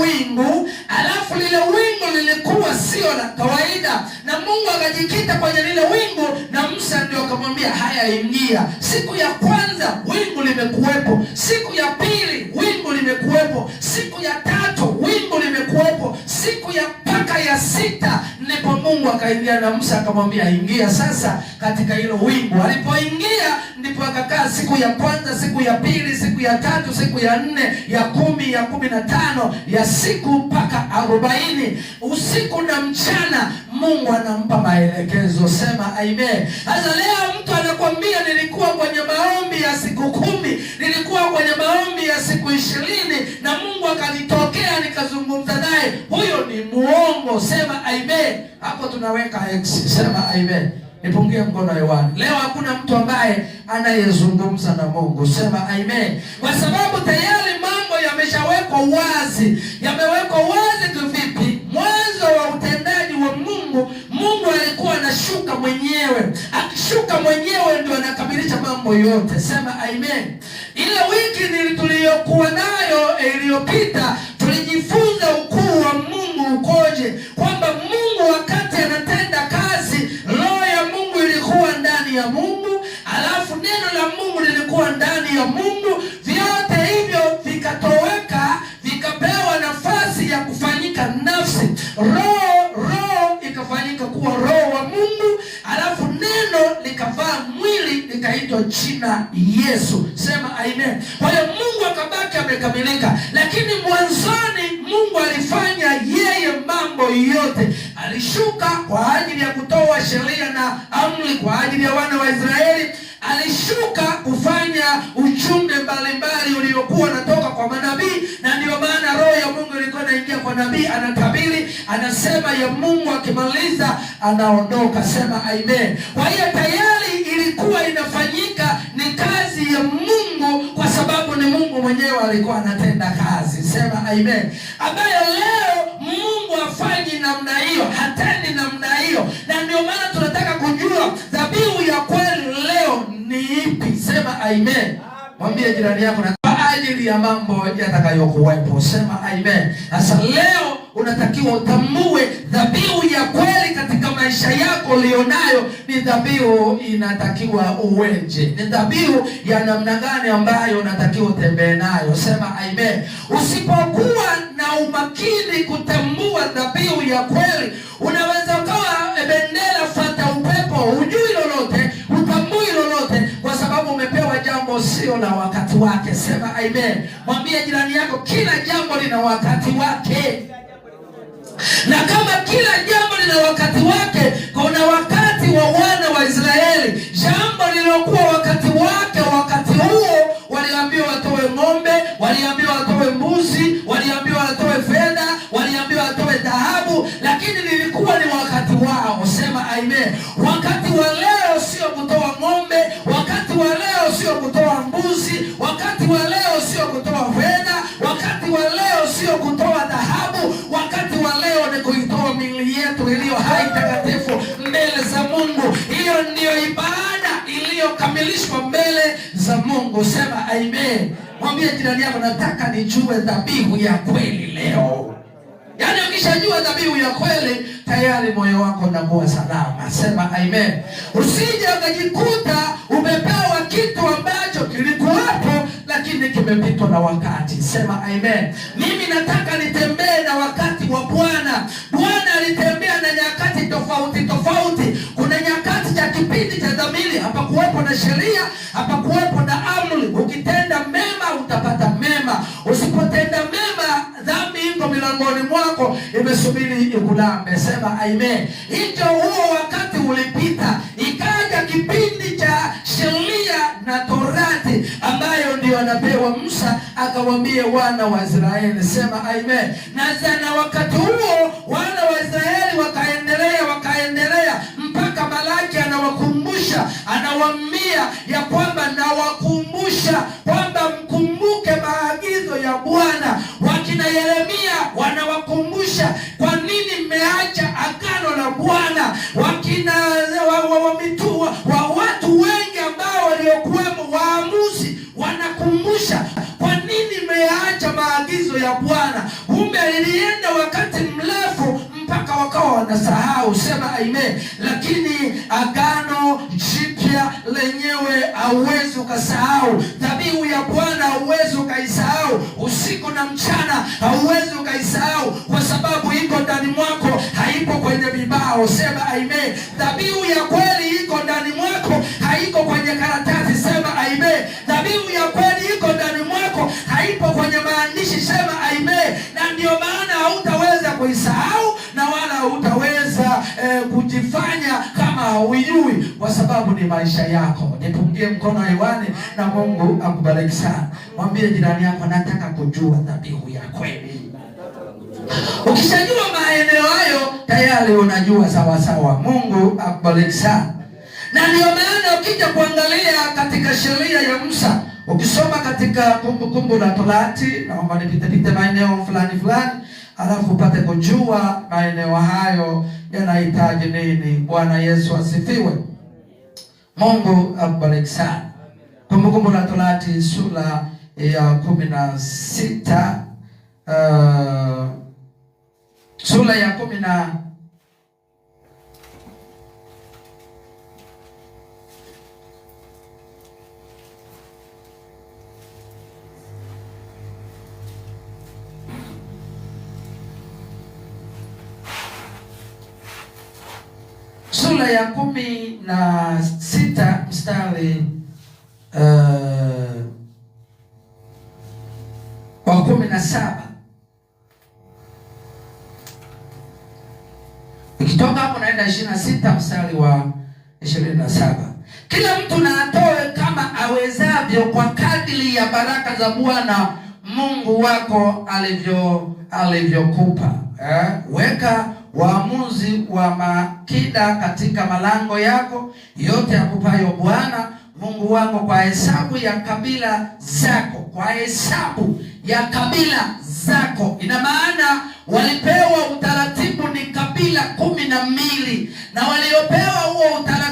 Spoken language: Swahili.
wingu, alafu lile wingu lilikuwa sio la kawaida, na Mungu akajikita kwenye lile wingu, na Musa ndio akamwambia haya, ingia. Siku ya kwanza wingu limekuwepo, siku ya pili wingu limekuwepo, siku ya tatu wingu limekuwepo, siku ya mpaka ya sita ndipo Mungu akaingia, na Musa akamwambia ingia sasa katika hilo wingu. Alipoingia ndipo akakaa siku ya kwanza, siku ya pili, siku ya tatu, siku ya 4, ya 10, ya 15, ya siku mpaka 40. Usiku na mchana Mungu anampa maelekezo. Sema amen. Sasa leo mtu anakuambia nilikuwa kwenye maombi ya siku 10, nilikuwa kwenye maombi ya siku 20 na Mungu akanitokea nikazungumza naye, huyo ni muongo. Sema amen. Hapo tunaweka X. Sema amen. Nipungie mkono hewani. Leo hakuna mtu ambaye anayezungumza na Mungu. Sema amen. Kwa sababu tayari mambo yameshawekwa wazi. Yamewekwa wazi kivipi? Mwanzo wa utendaji wa Mungu, Mungu alikuwa anashuka mwenyewe. Akishuka mwenyewe ndio anakamilisha mambo yote. Sema amen. Ile wiki tuliyokuwa nayo iliyopita, tulijifunza ukuu wa Mungu ukoje, kwamba Mungu wakati anatenda kazi, roho ya Mungu ilikuwa ndani ya Mungu, alafu neno la Mungu lilikuwa ndani ya Mungu. Vyote hivyo vikatoweka, vikapewa nafasi ya kufanyika nafsi. Roho ikafanyika kuwa roho wa Mungu, alafu neno likavaa mwili likaitwa jina Yesu. Sema amen. Kwa hiyo Mungu akabaki amekamilika, lakini mwanzoni Mungu alifanya yeye mambo yote. Alishuka kwa ajili ya kutoa sheria na amri kwa ajili ya wana wa Israeli. Alishuka kufanya ujumbe mbalimbali uliokuwa unatoka kwa manabii, na ndio maana roho ya Mungu ilikuwa inaingia kwa nabii, anatabiri, anasema ya Mungu, akimaliza anaondoka. Sema amen. Kwa hiyo tayari ilikuwa inafanyika, ni kazi ya Mungu, kwa sababu ni Mungu mwenyewe alikuwa anatenda kazi. Sema amen. Ambayo leo Mungu afanyi namna hiyo, hatendi namna hiyo, na ndio maana tunataka kujua dhabihu ya kweli leo ni ipi. Sema amen. Mwambie jirani yako na kwa ajili ya mambo yatakayokuwepo. Sema amen. Sasa leo unatakiwa utambue dhabihu ya kweli katika maisha yako ulionayo ni dhabihu inatakiwa uweje. Ni dhabihu ya namna gani ambayo unatakiwa utembee nayo. Sema amen. Usipokuwa na umakini kutambua dhabihu ya kweli, unaweza ukawa bendera fuata upepo, hujui lolote, utambui lolote, kwa sababu umepewa jambo sio na wakati wake. Sema amen. Mwambie jirani yako kila jambo lina wakati wake. Na kama kila jambo lina wakati wake, kuna wakati wa wana wa Israeli, jambo lilokuwa wakati wake, wakati huo waliambiwa watoe ng'ombe, waliambiwa watoe mbuzi, waliambiwa watoe fedha, waliambiwa watoe dhahabu, lakini lilikuwa ni wakati wao. Sema amen. Wakati wa leo sio kutoa ng'ombe, wakati wa leo sio kutoa mbuzi, wakati wa leo sio kutoa fedha, wakati wa leo sio kutoa dhahabu, wakati wa leo ni kuitoa miili yetu iliyo hai takatifu mbele za Mungu. Hiyo ndio ibada iliyokamilishwa mbele za Mungu. Sema amen. Mwambie jirani yako nataka nijue dhabihu ya kweli leo. Yaani ukishajua dhabihu ya kweli, tayari moyo wako unakuwa salama. Sema amen. Usije ukajikuta umepewa kitu ambacho kilikuwepo lakini kimepitwa na wakati. Sema amen. Mimi nataka nitembee na wakati wa Bwana. Bwana alitembea na nyakati tofauti tofauti. Kuna nyakati cha kipindi cha dhamiri, hapa kuwepo na sheria, hapa kuwepo na amri. Ukitenda mema utapata mema, usipotenda mema dhambi iko milangoni mwako imesubiri ikulambe. Sema amen. Hicho huo wakati ulipita, ikaja kipindi cha sheria na Torati ambayo ndio anapewa Musa akawaambie wana wa Israeli. Sema amen. Na wakati huo wana wa Israeli wakaendelea mpaka Malaki anawakumbusha, anawaambia ya kwamba nawakumbusha kwamba mkumbuke maagizo ya Bwana. Wakina Yeremia wanawakumbusha kwa nini mmeacha agano la Bwana. Wakina wa watu wengi ambao waliokuwemo waamuzi wanakumbusha kwa nini mmeacha maagizo ya Bwana. Kumbe ilienda wakati mrefu mpaka wakawa wanasahau. Sema amen. Lakini agano jipya lenyewe hauwezi ukasahau. Dhabihu ya Bwana hauwezi ukaisahau. Usiku na mchana hauwezi ukaisahau, kwa sababu iko ndani mwako, haipo kwenye vibao. Sema amen. Dhabihu ya kweli iko ndani mwako, haiko kwenye karatasi. Sema amen. Dhabihu ya kweli iko ndani mwako, haipo kwenye maandishi. Sema amen. Na ndio maana hautaweza kuisahau na wala hautaweza kujifanya kama hauijui, kwa sababu ni maisha yako. Nipungie mkono hewani na Mungu akubariki sana. Mwambie jirani yako, nataka kujua dhabihu ya kweli. Ukishajua maeneo hayo, tayari unajua sawa sawa. Mungu akubariki sana. Na ndio maana ukija kuangalia katika sheria ya Musa, ukisoma katika Kumbukumbu la Torati, naomba nipite maeneo fulani alafu upate kujua maeneo hayo yanahitaji nini. Bwana Yesu asifiwe. Mungu akubariki sana. Kumbukumbu la Torati sura ya 16, sura ya 10 sura ya 16 mstari wa 17. Ukitoka hapo naenda 26 mstari wa 27. Kila mtu na atoe kama awezavyo kwa kadiri ya baraka za Bwana Mungu wako alivyokupa. Weka waamuzi wa makida katika malango yako yote akupayo Bwana Mungu wako kwa hesabu ya kabila zako. Kwa hesabu ya kabila zako. Ina maana walipewa utaratibu ni kabila 12, na waliopewa huo utaratibu